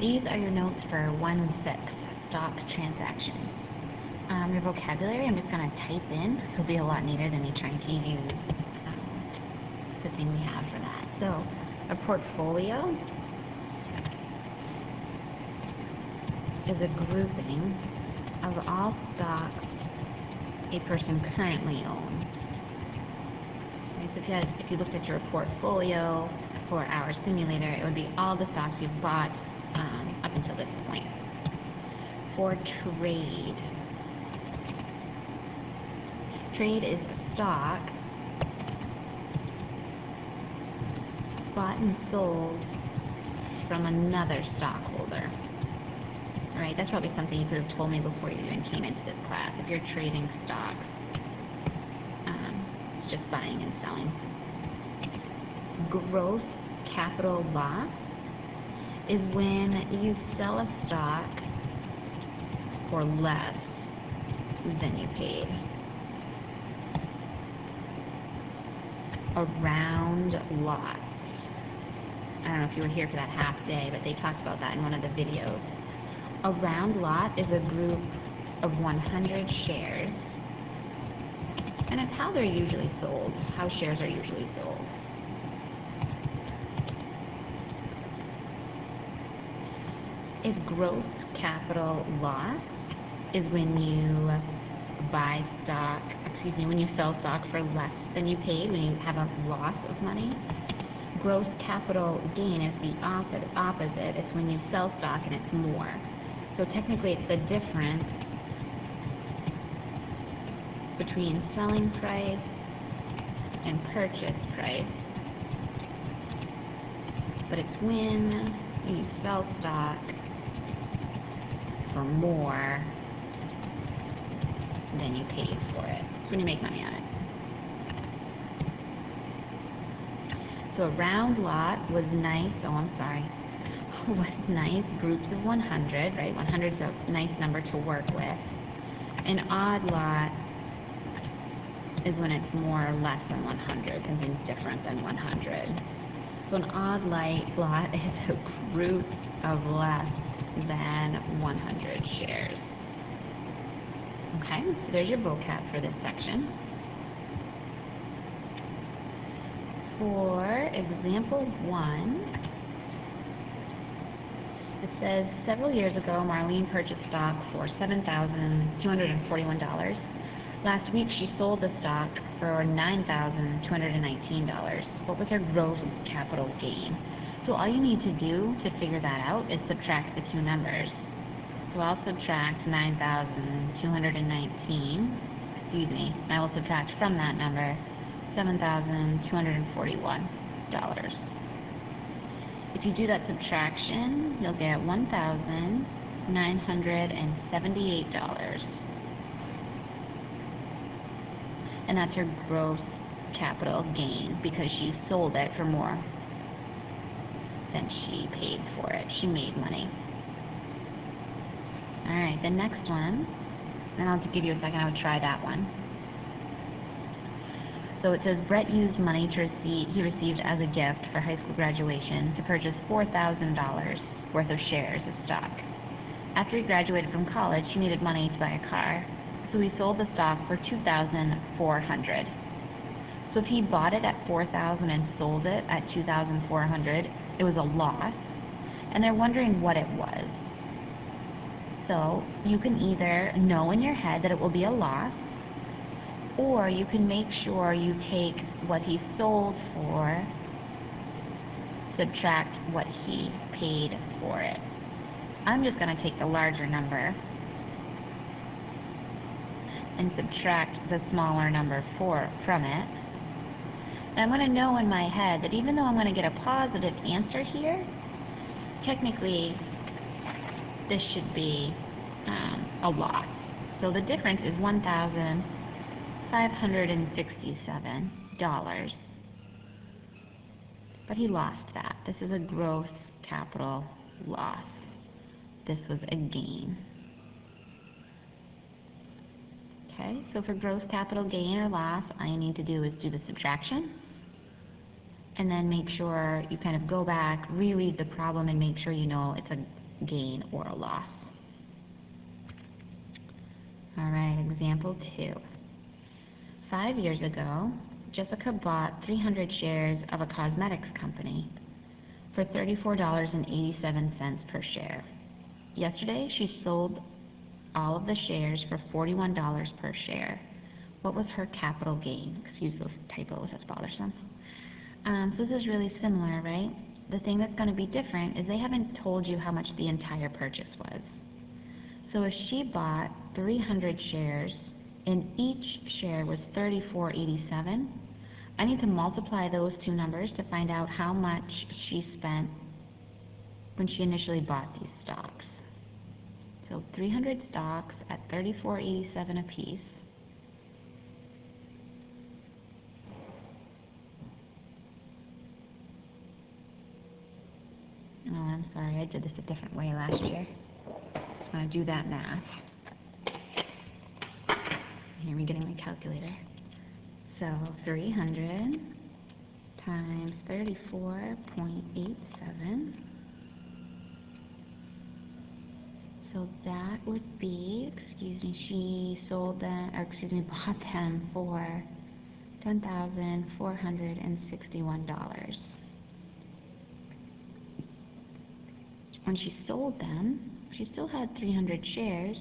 These are your notes for 1-6, stock transactions. Your vocabulary, I'm just going to type in. It'll be a lot neater than me trying to use the thing we have for that. So, a portfolio is a grouping of all stocks a person currently owns. Okay, so if you looked at your portfolio for our simulator, it would be all the stocks you've bought up until this point. For trade, trade is stock bought and sold from another stockholder. Alright, that's probably something you could have told me before you even came into this class. If you're trading stocks, it's just buying and selling. Gross capital loss is when you sell a stock for less than you paid. A round lot. I don't know if you were here for that half day, but they talked about that in one of the videos. A round lot is a group of 100 shares, and it's how they're usually sold, how shares are usually sold. A gross capital loss is when you buy stock, when you sell stock for less than you paid, when you have a loss of money. Gross capital gain is the opposite. It's when you sell stock and it's more. So technically it's the difference between selling price and purchase price. But it's when you sell stock for more than you paid for it. It's when you make money on it. So a round lot was nice, was nice, groups of 100, right? 100 is a nice number to work with. An odd lot is when it's more or less than 100, something's different than 100. So an odd lot is a group of less than 100 shares. Okay, so there's your vocab for this section. For example 1, it says, several years ago, Marlene purchased stock for $7,241. Last week, she sold the stock for $9,219. What was her gross capital gain? So all you need to do to figure that out is subtract the two numbers. So I'll subtract 9,219, and I will subtract from that number $7,241. If you do that subtraction, you'll get $1,978. And that's her gross capital gain because she sold it for more than she paid for it. She made money. Alright, the next one, and I'll give you a second, I would try that one. So it says Brett used money he received as a gift for high school graduation to purchase $4,000 worth of shares of stock. After he graduated from college, he needed money to buy a car, so he sold the stock for $2,400. So if he bought it at $4,000 and sold it at $2,400, it was a loss, and they're wondering what it was. So you can either know in your head that it will be a loss, or you can make sure you take what he sold for, subtract what he paid for it. I'm just going to take the larger number and subtract the smaller number from it. And I'm going to know in my head that even though I'm going to get a positive answer here, technically this should be a loss. So the difference is $1,567. But he lost that. This is a gross capital loss. This was a gain. Okay, so for gross capital gain or loss, all you need to do is do the subtraction, and then make sure you kind of go back, reread the problem, and make sure you know it's gain or a loss. All right, example 2. 5 years ago, Jessica bought 300 shares of a cosmetics company for $34.87 per share. Yesterday, she sold all of the shares for $41 per share. What was her capital gain? Excuse those typos, that's bothersome. So this is really similar, right? The thing that's going to be different is they haven't told you how much the entire purchase was. So if she bought 300 shares and each share was $34.87, I need to multiply those two numbers to find out how much she spent when she initially bought these stocks. So 300 stocks at $34.87 a piece. Oh, I'm sorry, I did this a different way last year. I'm going to do that math. Here, I'm getting my calculator. So 300 times 34.87. So that would be, she sold them, bought them for $10,461. When she sold them, she still had 300 shares,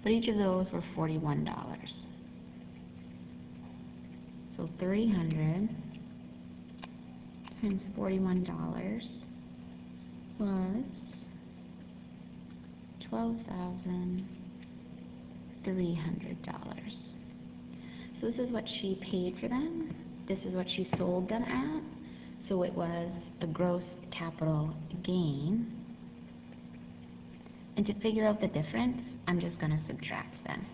but each of those were $41. So 300 times $41 was $12,300. So this is what she paid for them. This is what she sold them at. So it was a gross capital gain. And to figure out the difference, I'm just going to subtract them.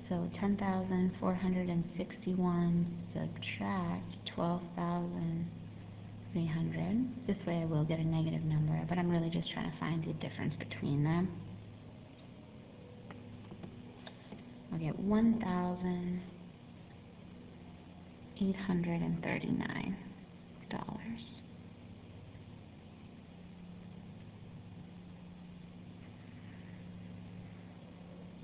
So 10,461 subtract 12,300. This way I will get a negative number, but I'm really just trying to find the difference between them. I'll get $1,839.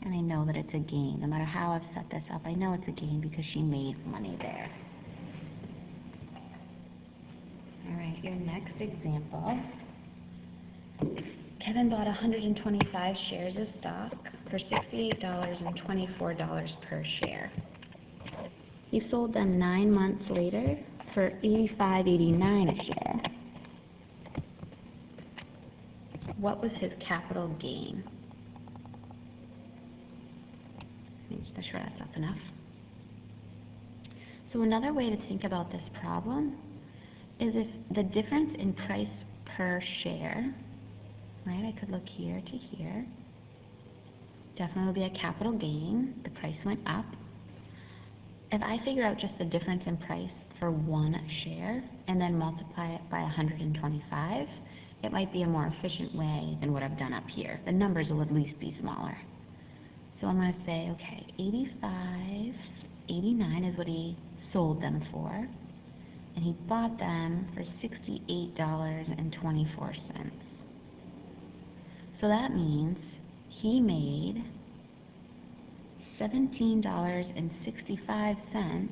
And I know that it's a gain. No matter how I've set this up, I know it's a gain because she made money there. All right, your next example. Kevin bought 125 shares of stock for $68.24 per share. He sold them 9 months later for $85.89 a share. What was his capital gain? Just sure that's up enough. So another way to think about this problem is if the difference in price per share, right, I could look here to here, definitely will be a capital gain. The price went up. If I figure out just the difference in price for one share and then multiply it by 125, it might be a more efficient way than what I've done up here. The numbers will at least be smaller. So I'm going to say, okay, $85.89 is what he sold them for, and he bought them for $68.24. So that means he made $17.65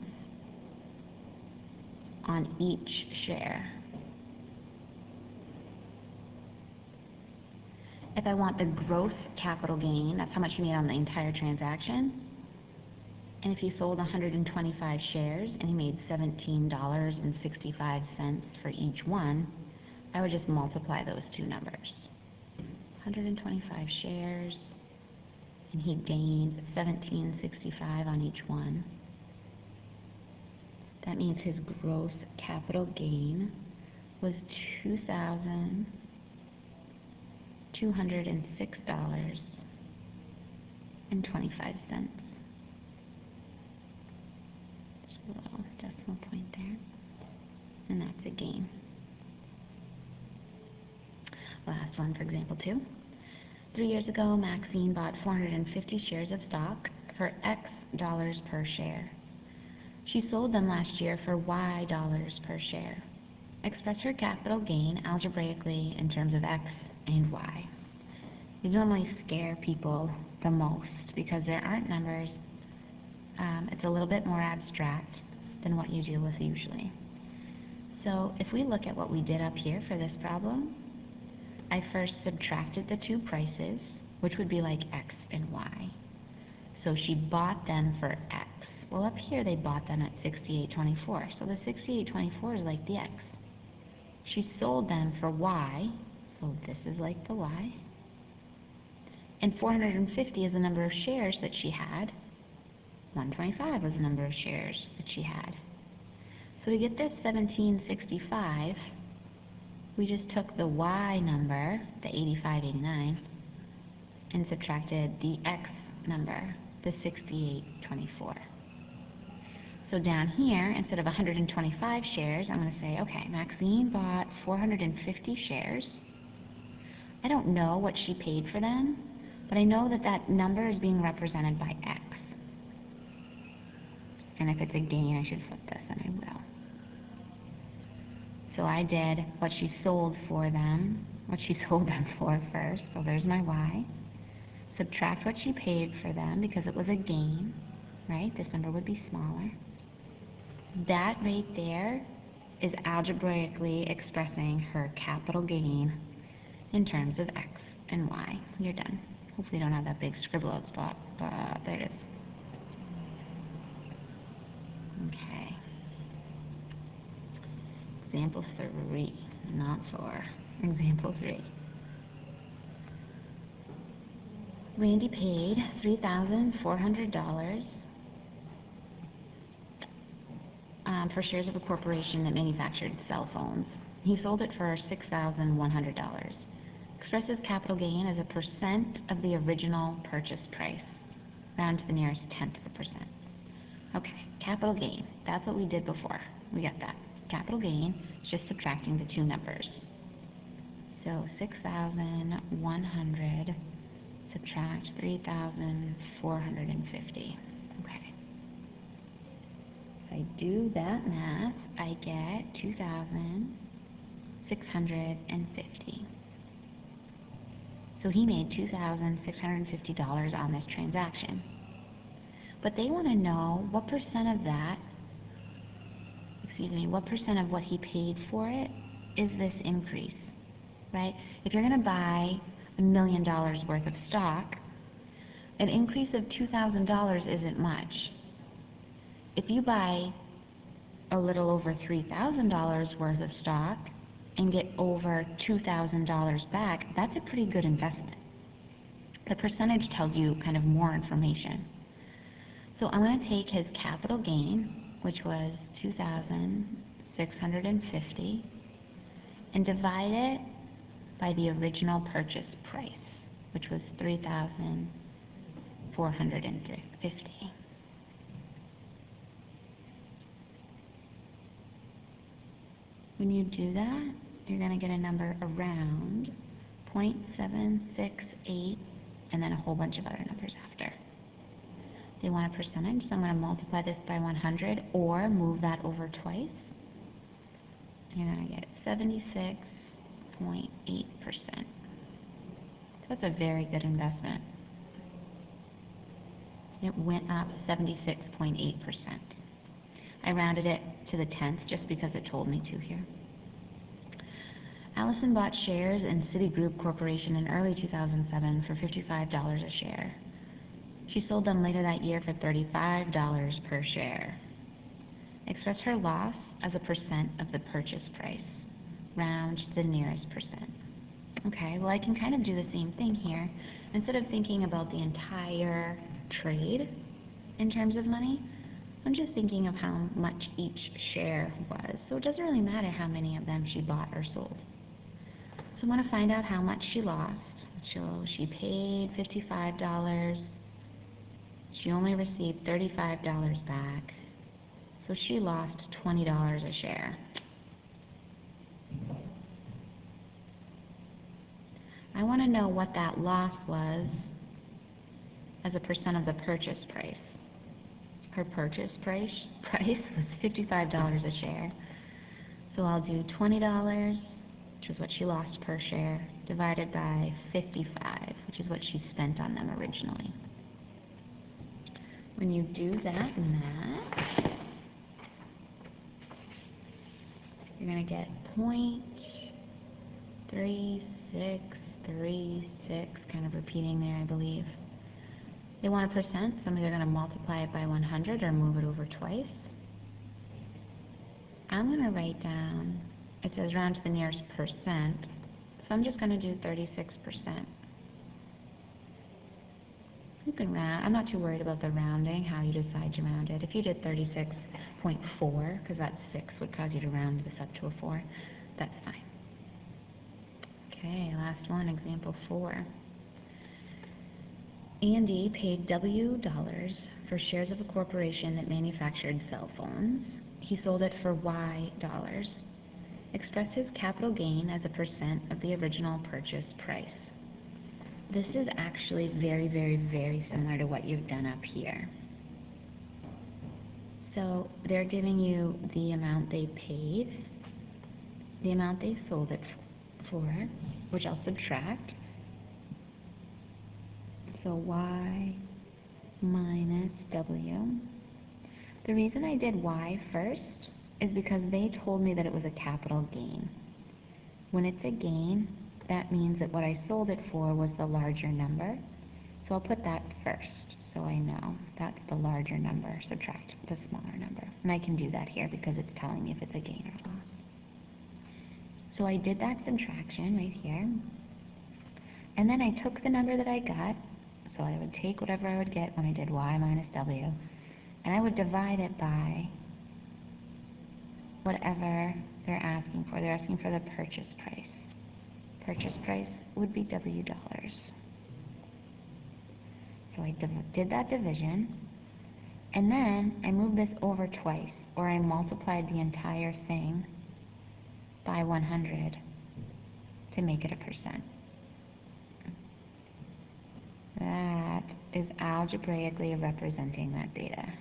on each share. If I want the gross capital gain, that's how much he made on the entire transaction. And if he sold 125 shares and he made $17.65 for each one, I would just multiply those two numbers. 125 shares, and he gained $17.65 on each one. That means his gross capital gain was $2,206.25. Just a little decimal point there. And that's a gain. Last one for example 2. 3 years ago, Maxine bought 450 shares of stock for X dollars per share. She sold them last year for Y dollars per share. express her capital gain algebraically in terms of x and y. These normally scare people the most because there aren't numbers. It's a little bit more abstract than what you deal with usually. So if we look at what we did up here for this problem, I first subtracted the two prices, which would be like x and y. So she bought them for x. Well, up here they bought them at $68.24. So the $68.24 is like the x. She sold them for y, so this is like the y. And 450 is the number of shares that she had. 125 was the number of shares that she had. So to get this 1765, we just took the y number, the 85.89, and subtracted the x number, the 68.24. So down here, instead of 125 shares, I'm going to say, okay, Maxine bought 450 shares. I don't know what she paid for them, but I know that that number is being represented by x. And if it's a gain, I should flip this, and I will. So I did what she sold for them, what she sold them for first, so there's my y. Subtract what she paid for them because it was a gain, right? This number would be smaller. That right there is algebraically expressing her capital gain in terms of x and y. You're done. Hopefully you don't have that big scribble out spot, but there it is. Okay. Example 3, not 4. Example 3. Randy paid $3,400 for shares of a corporation that manufactured cell phones. He sold it for $6,100. Expresses capital gain as a percent of the original purchase price. Round to the nearest tenth of a percent. Okay, capital gain. That's what we did before. We got that. Capital gain is just subtracting the two numbers. So 6,100 subtract 3,450. Okay. If I do that math, I get 2,650. So he made $2,650 on this transaction. But they want to know what percent of that, what percent of what he paid for it is this increase, right? If you're going to buy $1 million worth of stock, an increase of $2,000 isn't much. If you buy a little over $3,000 worth of stock and get over $2,000 back, that's a pretty good investment. The percentage tells you kind of more information. So I'm going to take his capital gain, which was $2,650, and divide it by the original purchase price, which was $3,450. When you do that, you're going to get a number around 0.768 and then a whole bunch of other numbers after. They want a percentage, so I'm going to multiply this by 100 or move that over twice. You're going to get 76.8%. So that's a very good investment. It went up 76.8%. I rounded it to the tenth just because it told me to here. Allison bought shares in Citigroup Corporation in early 2007 for $55 a share. She sold them later that year for $35 per share. Express her loss as a percent of the purchase price. Round to the nearest percent. Okay, well I can kind of do the same thing here. Instead of thinking about the entire trade in terms of money, I'm just thinking of how much each share was. So it doesn't really matter how many of them she bought or sold. So I want to find out how much she lost. So she paid $55. She only received $35 back. So she lost $20 a share. I want to know what that loss was as a percent of the purchase price. Her purchase price was $55 a share. So I'll do $20, which is what she lost per share, divided by 55, which is what she spent on them originally. When you do that math, you're going to get 0.3636, kind of repeating there, I believe. They want a percent, so I'm either going to multiply it by 100 or move it over twice. I'm going to write down, it says round to the nearest percent, so I'm just going to do 36%. You can round. I'm not too worried about the rounding, how you decide to round it. If you did 36.4, because that 6 would cause you to round this up to a 4, that's fine. Okay, last one, example 4. Andy paid W dollars for shares of a corporation that manufactured cell phones. He sold it for Y dollars. Express his capital gain as a percent of the original purchase price. This is actually very, very, very similar to what you've done up here. So they're giving you the amount they paid, the amount they sold it for, which I'll subtract. So Y minus W. The reason I did Y first is because they told me that it was a capital gain. When it's a gain, that means that what I sold it for was the larger number. So I'll put that first, so I know that's the larger number, subtract the smaller number. And I can do that here because it's telling me if it's a gain or loss. So I did that subtraction right here. And then I took the number that I got, so I would take whatever I would get when I did Y minus W, and I would divide it by whatever they're asking for. They're asking for the purchase price. Purchase price would be W dollars. So I did that division, and then I moved this over twice, or I multiplied the entire thing by 100 to make it a percent. That is algebraically representing that data.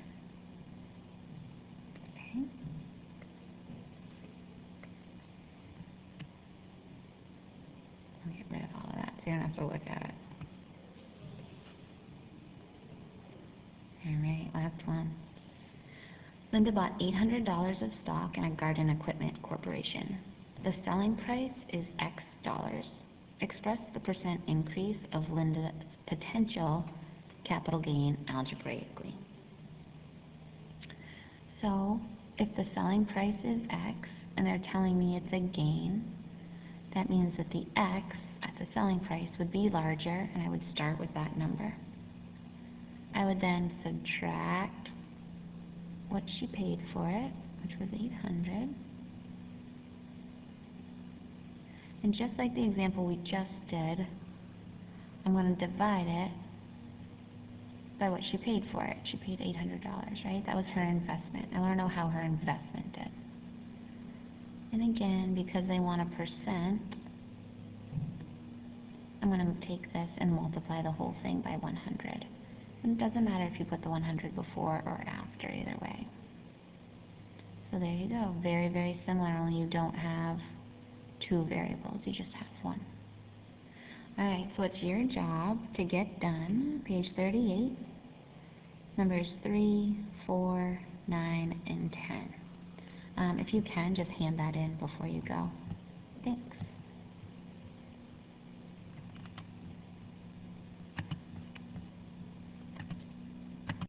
Okay. I'll get rid of all of that so you don't have to look at it. Alright, last one. Linda bought $800 of stock in a garden equipment corporation. The selling price is X dollars. Express the percent increase of Linda's potential capital gain algebraically. So, if the selling price is X and they're telling me it's a gain, that means that the X at the selling price would be larger, and I would start with that number. I would then subtract what she paid for it, which was $800. And just like the example we just did, I'm going to divide it by what she paid for it. She paid $800, right? That was her investment. I want to know how her investment did. And again, because they want a percent, I'm going to take this and multiply the whole thing by 100. And it doesn't matter if you put the 100 before or after, either way. So there you go. Very, very similar, only you don't have two variables. You just have one. Alright, so it's your job to get done. Page 38. Numbers 3, 4, 9, and 10. If you can, just hand that in before you go.